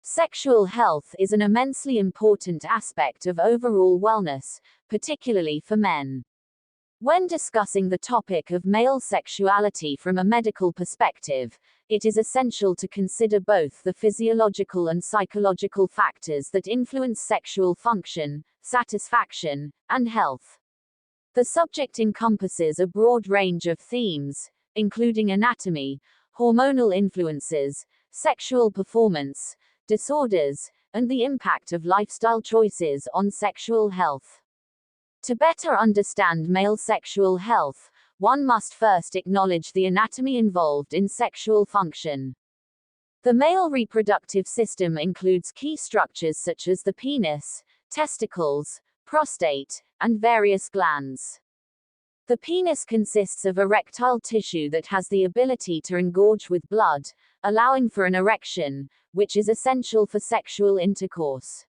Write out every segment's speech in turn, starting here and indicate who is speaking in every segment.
Speaker 1: Sexual health is an immensely important aspect of overall wellness, particularly for men. When discussing the topic of male sexuality from a medical perspective, it is essential to consider both the physiological and psychological factors that influence sexual function, satisfaction, and health. The subject encompasses a broad range of themes, including anatomy, hormonal influences, sexual performance, disorders, and the impact of lifestyle choices on sexual health. To better understand male sexual health, one must first acknowledge the anatomy involved in sexual function. The male reproductive system includes key structures such as the penis, testicles, prostate, and various glands. The penis consists of erectile tissue that has the ability to engorge with blood, allowing for an erection, which is essential for sexual intercourse.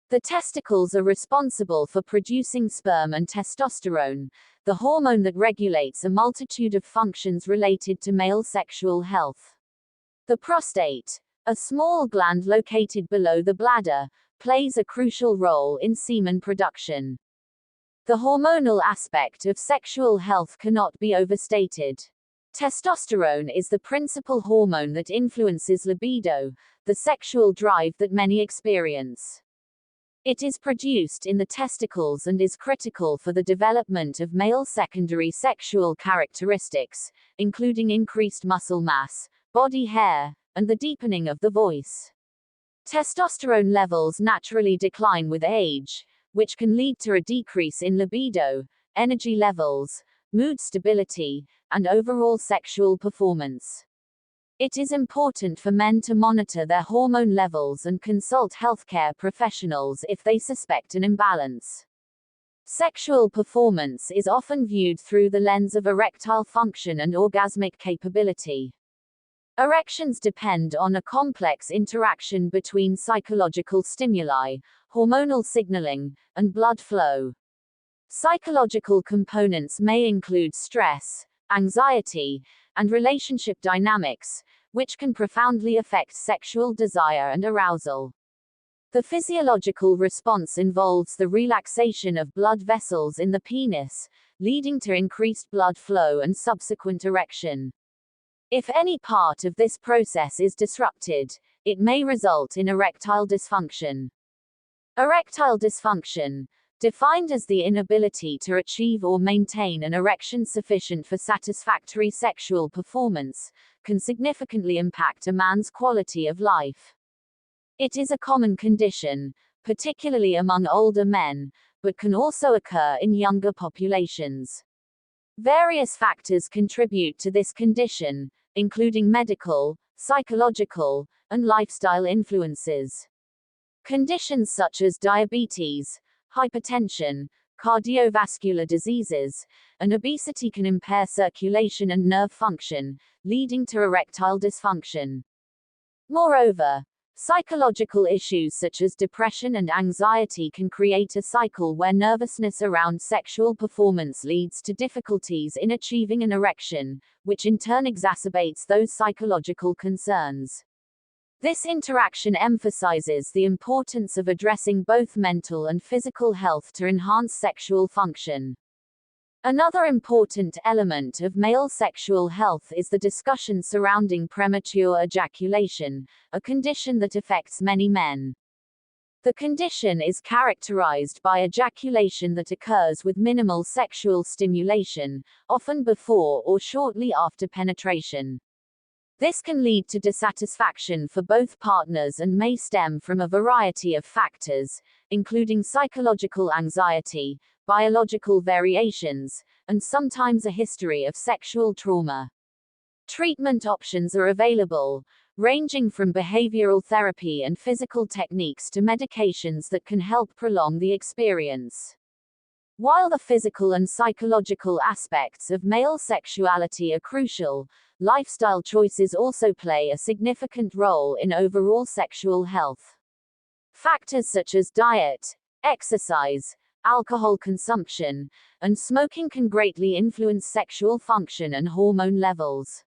Speaker 1: The testicles are responsible for producing sperm and testosterone, the hormone that regulates a multitude of functions related to male sexual health. The prostate, a small gland located below the bladder, plays a crucial role in semen production. The hormonal aspect of sexual health cannot be overstated. Testosterone is the principal hormone that influences libido, the sexual drive that many experience. It is produced in the testicles and is critical for the development of male secondary sexual characteristics, including increased muscle mass, body hair, and the deepening of the voice. Testosterone levels naturally decline with age, which can lead to a decrease in libido, energy levels, mood stability, and overall sexual performance. It is important for men to monitor their hormone levels and consult healthcare professionals if they suspect an imbalance. Sexual performance is often viewed through the lens of erectile function and orgasmic capability. Erections depend on a complex interaction between psychological stimuli, hormonal signaling, and blood flow. Psychological components may include stress, anxiety, and relationship dynamics, which can profoundly affect sexual desire and arousal. The physiological response involves the relaxation of blood vessels in the penis, leading to increased blood flow and subsequent erection. If any part of this process is disrupted, it may result in erectile dysfunction. Erectile dysfunction, defined as the inability to achieve or maintain an erection sufficient for satisfactory sexual performance, can significantly impact a man's quality of life. It is a common condition, particularly among older men, but can also occur in younger populations. Various factors contribute to this condition, including medical, psychological, and lifestyle influences. Conditions such as diabetes, hypertension, cardiovascular diseases, and obesity can impair circulation and nerve function, leading to erectile dysfunction. Moreover, psychological issues such as depression and anxiety can create a cycle where nervousness around sexual performance leads to difficulties in achieving an erection, which in turn exacerbates those psychological concerns. This interaction emphasizes the importance of addressing both mental and physical health to enhance sexual function. Another important element of male sexual health is the discussion surrounding premature ejaculation, a condition that affects many men. The condition is characterized by ejaculation that occurs with minimal sexual stimulation, often before or shortly after penetration. This can lead to dissatisfaction for both partners and may stem from a variety of factors, including psychological anxiety, biological variations, and sometimes a history of sexual trauma. Treatment options are available, ranging from behavioral therapy and physical techniques to medications that can help prolong the experience. While the physical and psychological aspects of male sexuality are crucial, lifestyle choices also play a significant role in overall sexual health. Factors such as diet, exercise, alcohol consumption, and smoking can greatly influence sexual function and hormone levels.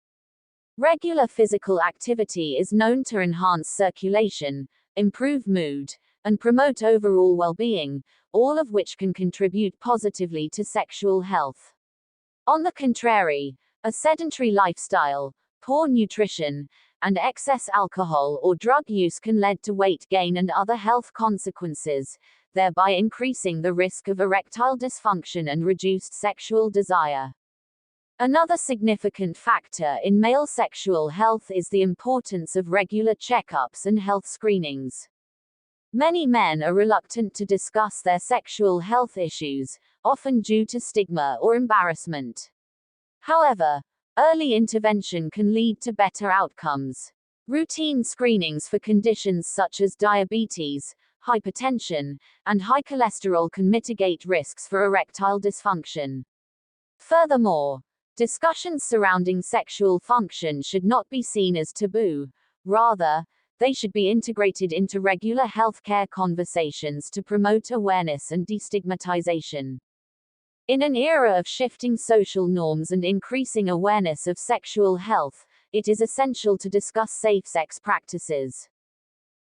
Speaker 1: Regular physical activity is known to enhance circulation, improve mood, and promote overall well-being, all of which can contribute positively to sexual health. On the contrary, a sedentary lifestyle, poor nutrition, and excess alcohol or drug use can lead to weight gain and other health consequences, thereby increasing the risk of erectile dysfunction and reduced sexual desire. Another significant factor in male sexual health is the importance of regular checkups and health screenings. Many men are reluctant to discuss their sexual health issues, often due to stigma or embarrassment. However, early intervention can lead to better outcomes. Routine screenings for conditions such as diabetes, hypertension, and high cholesterol can mitigate risks for erectile dysfunction. Furthermore, discussions surrounding sexual function should not be seen as taboo. Rather, they should be integrated into regular healthcare conversations to promote awareness and destigmatization. In an era of shifting social norms and increasing awareness of sexual health, it is essential to discuss safe sex practices.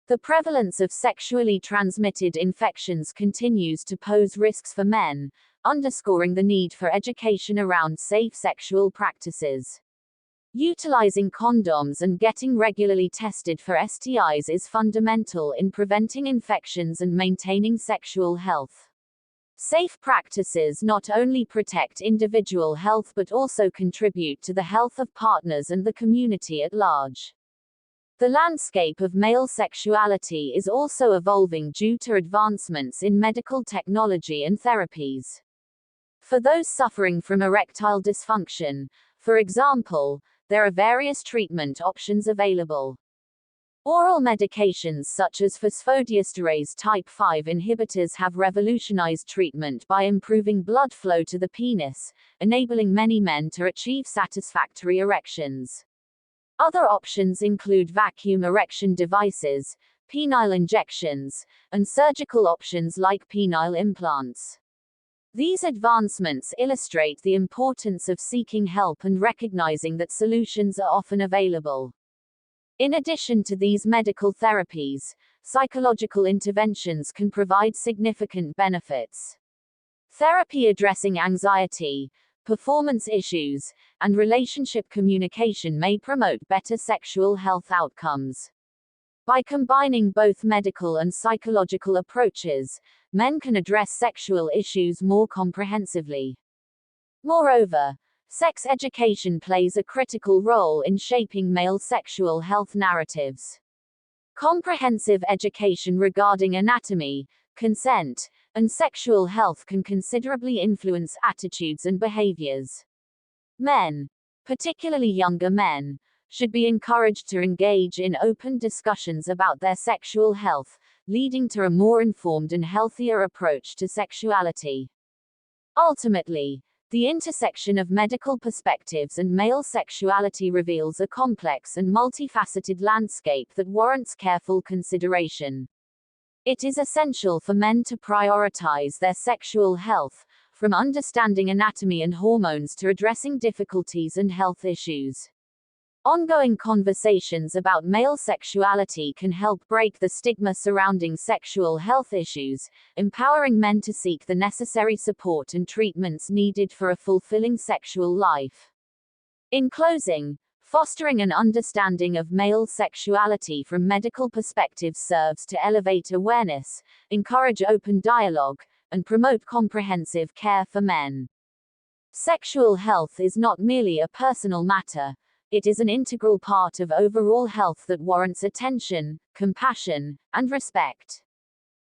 Speaker 1: The prevalence of sexually transmitted infections continues to pose risks for men, underscoring the need for education around safe sexual practices. Utilizing condoms and getting regularly tested for STIs is fundamental in preventing infections and maintaining sexual health. Safe practices not only protect individual health but also contribute to the health of partners and the community at large. The landscape of male sexuality is also evolving due to advancements in medical technology and therapies. For those suffering from erectile dysfunction, for example, there are various treatment options available. Oral medications such as phosphodiesterase type 5 inhibitors have revolutionized treatment by improving blood flow to the penis, enabling many men to achieve satisfactory erections. Other options include vacuum erection devices, penile injections, and surgical options like penile implants. These advancements illustrate the importance of seeking help and recognizing that solutions are often available. In addition to these medical therapies, psychological interventions can provide significant benefits. Therapy addressing anxiety, performance issues, and relationship communication may promote better sexual health outcomes. By combining both medical and psychological approaches, men can address sexual issues more comprehensively. Moreover, sex education plays a critical role in shaping male sexual health narratives. Comprehensive education regarding anatomy, consent, and sexual health can considerably influence attitudes and behaviors. Men, particularly younger men, should be encouraged to engage in open discussions about their sexual health, leading to a more informed and healthier approach to sexuality. Ultimately, the intersection of medical perspectives and male sexuality reveals a complex and multifaceted landscape that warrants careful consideration. It is essential for men to prioritize their sexual health, from understanding anatomy and hormones to addressing difficulties and health issues. Ongoing conversations about male sexuality can help break the stigma surrounding sexual health issues, empowering men to seek the necessary support and treatments needed for a fulfilling sexual life. In closing, fostering an understanding of male sexuality from medical perspectives serves to elevate awareness, encourage open dialogue, and promote comprehensive care for men. Sexual health is not merely a personal matter, it is an integral part of overall health that warrants attention, compassion, and respect.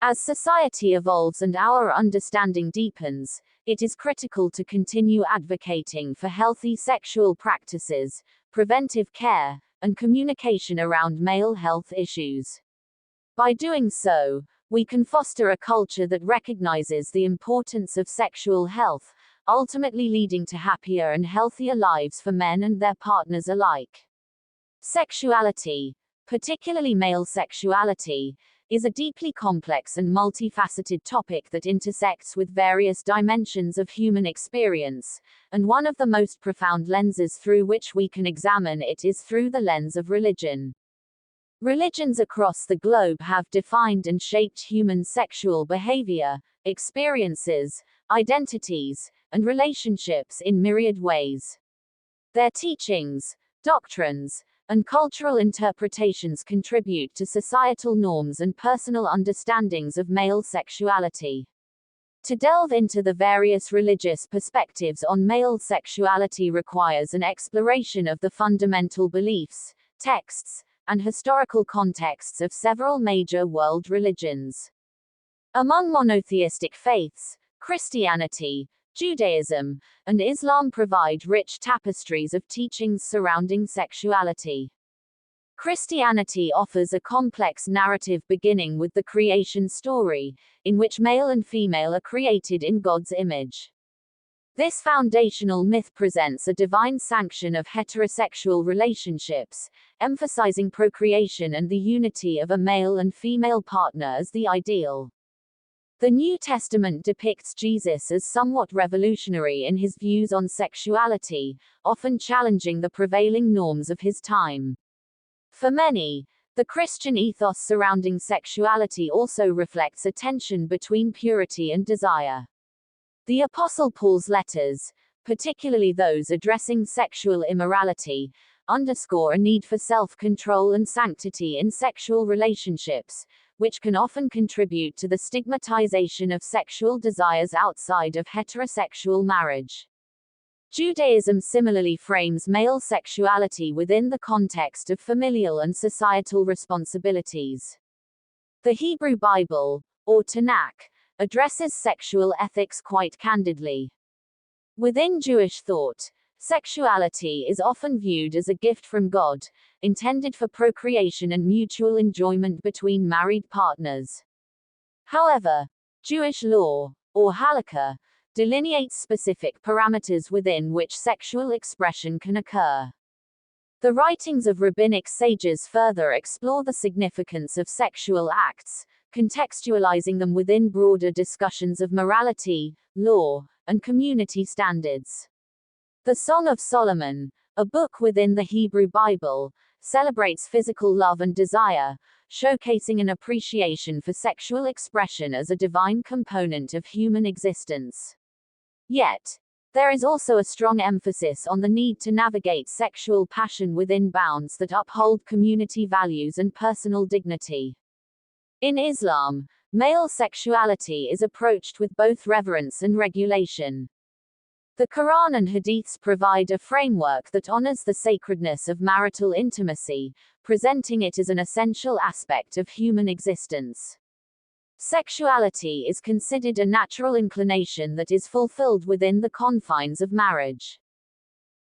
Speaker 1: As society evolves and our understanding deepens, it is critical to continue advocating for healthy sexual practices, preventive care, and communication around male health issues. By doing so, we can foster a culture that recognizes the importance of sexual health, ultimately leading to happier and healthier lives for men and their partners alike. Sexuality, particularly male sexuality, is a deeply complex and multifaceted topic that intersects with various dimensions of human experience, and one of the most profound lenses through which we can examine it is through the lens of religion. Religions across the globe have defined and shaped human sexual behavior, experiences, identities, and relationships in myriad ways. Their teachings, doctrines, and cultural interpretations contribute to societal norms and personal understandings of male sexuality. To delve into the various religious perspectives on male sexuality requires an exploration of the fundamental beliefs, texts, and historical contexts of several major world religions. Among monotheistic faiths, Christianity, Judaism, and Islam provide rich tapestries of teachings surrounding sexuality. Christianity offers a complex narrative beginning with the creation story, in which male and female are created in God's image. This foundational myth presents a divine sanction of heterosexual relationships, emphasizing procreation and the unity of a male and female partner as the ideal. The New Testament depicts Jesus as somewhat revolutionary in his views on sexuality, often challenging the prevailing norms of his time. For many, the Christian ethos surrounding sexuality also reflects a tension between purity and desire. The Apostle Paul's letters, particularly those addressing sexual immorality, underscore a need for self-control and sanctity in sexual relationships, which can often contribute to the stigmatization of sexual desires outside of heterosexual marriage. Judaism similarly frames male sexuality within the context of familial and societal responsibilities. The Hebrew Bible, or Tanakh, addresses sexual ethics quite candidly. Within Jewish thought, sexuality is often viewed as a gift from God, intended for procreation and mutual enjoyment between married partners. However, Jewish law, or halakha, delineates specific parameters within which sexual expression can occur. The writings of rabbinic sages further explore the significance of sexual acts, contextualizing them within broader discussions of morality, law, and community standards. The Song of Solomon, a book within the Hebrew Bible, celebrates physical love and desire, showcasing an appreciation for sexual expression as a divine component of human existence. Yet, there is also a strong emphasis on the need to navigate sexual passion within bounds that uphold community values and personal dignity. In Islam, male sexuality is approached with both reverence and regulation. The Quran and Hadiths provide a framework that honors the sacredness of marital intimacy, presenting it as an essential aspect of human existence. Sexuality is considered a natural inclination that is fulfilled within the confines of marriage.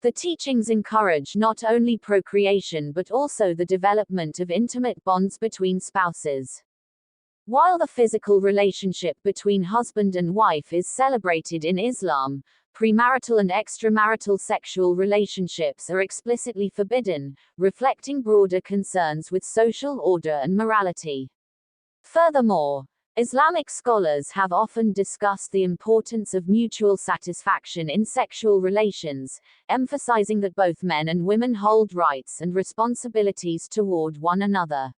Speaker 1: The teachings encourage not only procreation but also the development of intimate bonds between spouses. While the physical relationship between husband and wife is celebrated in Islam, premarital and extramarital sexual relationships are explicitly forbidden, reflecting broader concerns with social order and morality. Furthermore, Islamic scholars have often discussed the importance of mutual satisfaction in sexual relations, emphasizing that both men and women hold rights and responsibilities toward one another.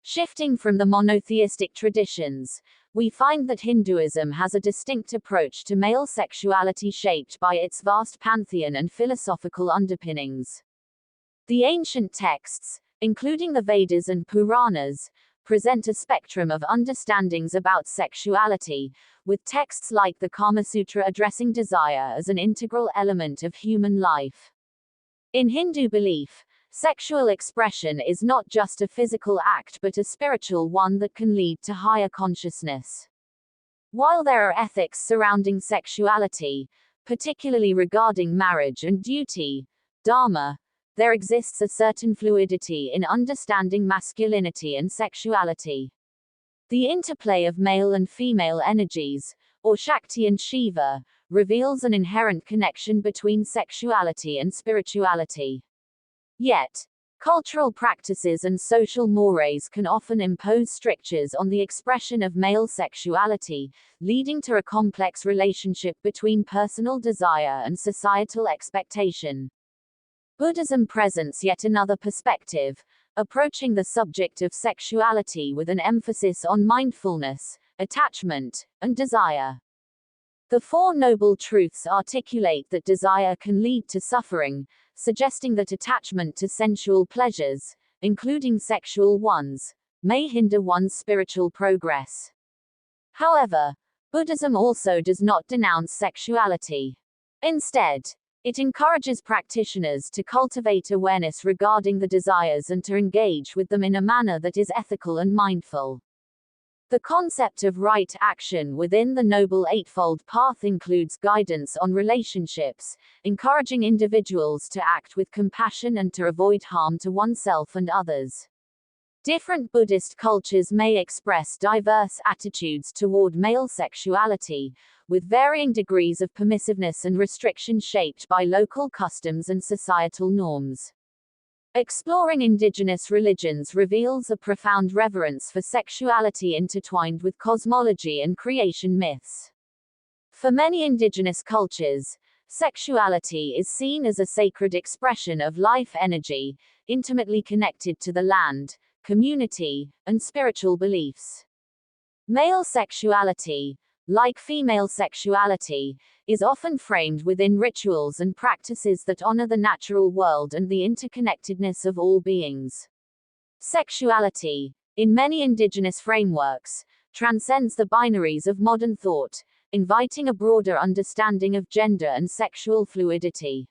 Speaker 1: Shifting from the monotheistic traditions, we find that Hinduism has a distinct approach to male sexuality shaped by its vast pantheon and philosophical underpinnings. The ancient texts, including the Vedas and Puranas, present a spectrum of understandings about sexuality, with texts like the Kama Sutra addressing desire as an integral element of human life. In Hindu belief, sexual expression is not just a physical act but a spiritual one that can lead to higher consciousness. While there are ethics surrounding sexuality, particularly regarding marriage and duty, dharma, there exists a certain fluidity in understanding masculinity and sexuality. The interplay of male and female energies, or Shakti and Shiva, reveals an inherent connection between sexuality and spirituality. Yet, Cultural practices and social mores can often impose strictures on the expression of male sexuality, leading to a complex relationship between personal desire and societal expectation. Buddhism presents yet another perspective, approaching the subject of sexuality with an emphasis on mindfulness, attachment, and desire. The Four Noble Truths articulate that desire can lead to suffering, suggesting that attachment to sensual pleasures, including sexual ones, may hinder one's spiritual progress. However, Buddhism also does not denounce sexuality. Instead, it encourages practitioners to cultivate awareness regarding the desires and to engage with them in a manner that is ethical and mindful. The concept of right action within the Noble Eightfold Path includes guidance on relationships, encouraging individuals to act with compassion and to avoid harm to oneself and others. Different Buddhist cultures may express diverse attitudes toward male sexuality, with varying degrees of permissiveness and restriction shaped by local customs and societal norms. Exploring indigenous religions reveals a profound reverence for sexuality intertwined with cosmology and creation myths. For many indigenous cultures, sexuality is seen as a sacred expression of life energy, intimately connected to the land, community, and spiritual beliefs. Male sexuality, like female sexuality, is often framed within rituals and practices that honor the natural world and the interconnectedness of all beings. Sexuality, in many indigenous frameworks, transcends the binaries of modern thought, inviting a broader understanding of gender and sexual fluidity.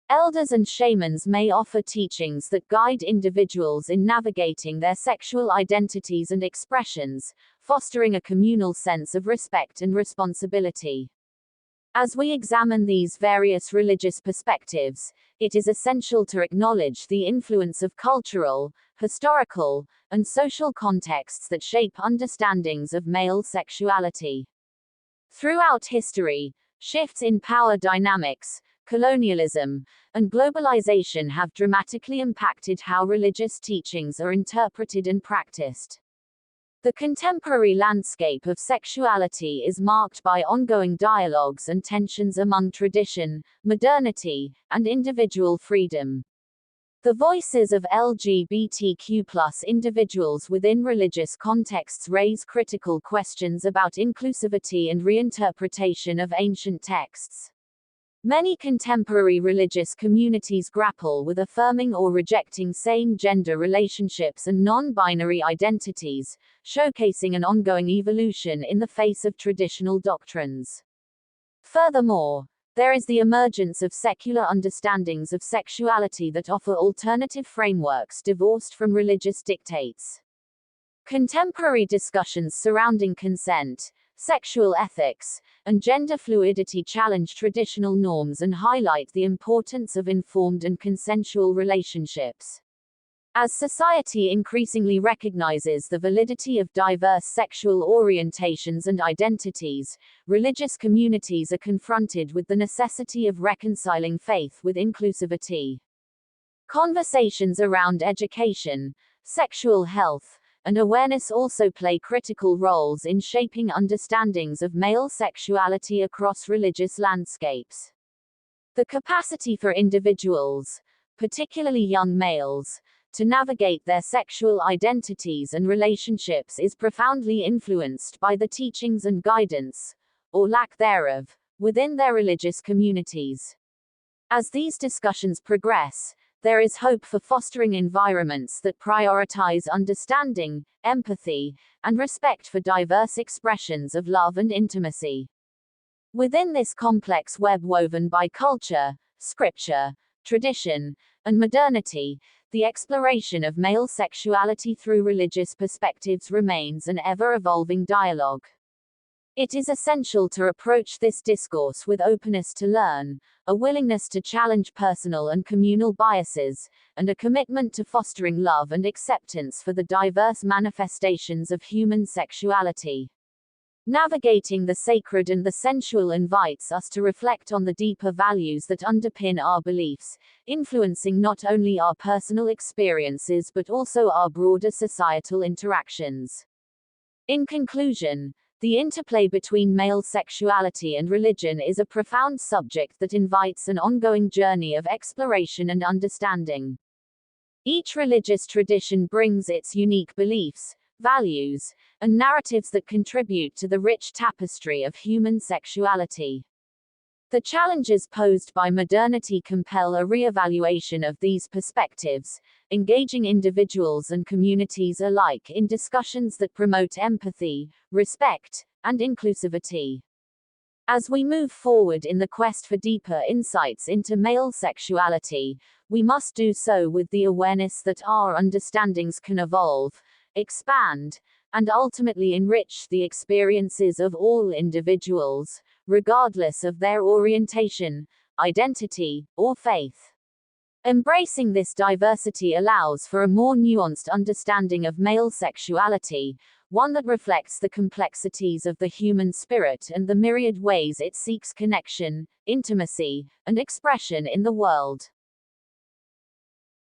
Speaker 1: Elders and shamans may offer teachings that guide individuals in navigating their sexual identities and expressions, fostering a communal sense of respect and responsibility. As we examine these various religious perspectives, it is essential to acknowledge the influence of cultural, historical, and social contexts that shape understandings of male sexuality. Throughout history, shifts in power dynamics, colonialism, and globalization have dramatically impacted how religious teachings are interpreted and practiced. The contemporary landscape of sexuality is marked by ongoing dialogues and tensions among tradition, modernity, and individual freedom. The voices of LGBTQ+ individuals within religious contexts raise critical questions about inclusivity and reinterpretation of ancient texts. Many contemporary religious communities grapple with affirming or rejecting same-gender relationships and non-binary identities, showcasing an ongoing evolution in the face of traditional doctrines. Furthermore, there is the emergence of secular understandings of sexuality that offer alternative frameworks divorced from religious dictates. Contemporary discussions surrounding consent, sexual ethics, and gender fluidity challenge traditional norms and highlight the importance of informed and consensual relationships. As society increasingly recognizes the validity of diverse sexual orientations and identities, religious communities are confronted with the necessity of reconciling faith with inclusivity. Conversations around education, sexual health, and awareness also play critical roles in shaping understandings of male sexuality across religious landscapes. The capacity for individuals, particularly young males, to navigate their sexual identities and relationships is profoundly influenced by the teachings and guidance, or lack thereof, within their religious communities. As these discussions progress, there is hope for fostering environments that prioritize understanding, empathy, and respect for diverse expressions of love and intimacy. Within this complex web woven by culture, scripture, tradition, and modernity, the exploration of male sexuality through religious perspectives remains an ever-evolving dialogue. It is essential to approach this discourse with openness to learn, a willingness to challenge personal and communal biases, and a commitment to fostering love and acceptance for the diverse manifestations of human sexuality. Navigating the sacred and the sensual invites us to reflect on the deeper values that underpin our beliefs, influencing not only our personal experiences but also our broader societal interactions. In conclusion, the interplay between male sexuality and religion is a profound subject that invites an ongoing journey of exploration and understanding. Each religious tradition brings its unique beliefs, values, and narratives that contribute to the rich tapestry of human sexuality. The challenges posed by modernity compel a re-evaluation of these perspectives, engaging individuals and communities alike in discussions that promote empathy, respect, and inclusivity. As we move forward in the quest for deeper insights into male sexuality, we must do so with the awareness that our understandings can evolve, expand, and ultimately enrich the experiences of all individuals, regardless of their orientation, identity, or faith. Embracing this diversity allows for a more nuanced understanding of male sexuality, one that reflects the complexities of the human spirit and the myriad ways it seeks connection, intimacy, and expression in the world.